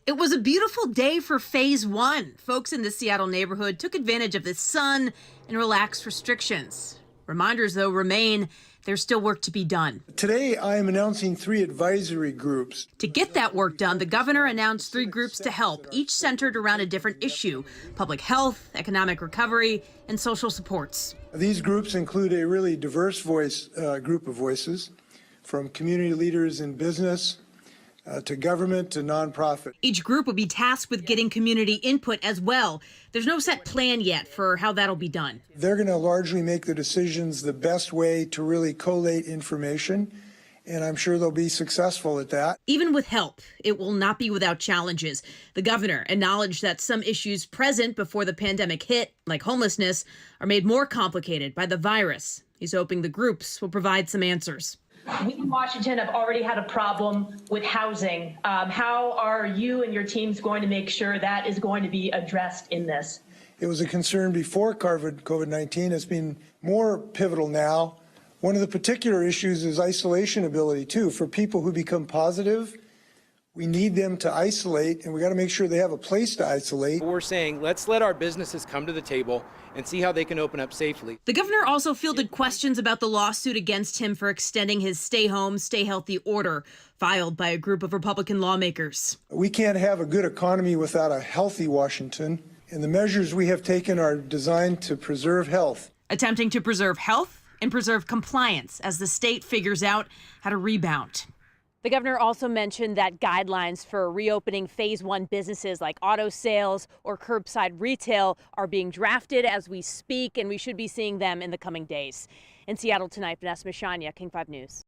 It was a beautiful day for phase one. Folks in the Seattle neighborhood took advantage of the sun and relaxed restrictions. Reminders, though, remain there's still work to be done. Today, I am announcing 3 advisory groups. To get that work done, the governor announced 3 groups to help, each centered around a different issue: public health, economic recovery, and social supports. These groups include a really diverse group of voices, from community leaders in business to government to nonprofit. Each group will be tasked with getting community input as well. There's no set plan yet for how that'll be done. They're going to largely make the decisions the best way to really collate information, and I'm sure they'll be successful at that. Even with help, it will not be without challenges. The governor acknowledged that some issues present before the pandemic hit, like homelessness, are made more complicated by the virus. He's hoping the groups will provide some answers. We in Washington have already had a problem with housing. How are you and your teams going to make sure that is going to be addressed in this? It was a concern before COVID-19. It's been more pivotal now. One of the particular issues is isolation ability, too. For people who become positive, we need them to isolate, and we got to make sure they have a place to isolate. We're saying let's let our businesses come to the table and see how they can open up safely. The governor also fielded questions about the lawsuit against him for extending his stay home, stay healthy order filed by a group of Republican lawmakers. We can't have a good economy without a healthy Washington, and the measures we have taken are designed to preserve health. Attempting to preserve health and preserve compliance as the state figures out how to rebound. The governor also mentioned that guidelines for reopening phase one businesses like auto sales or curbside retail are being drafted as we speak, and we should be seeing them in the coming days. In Seattle tonight, Vanessa Mishania, King 5 News.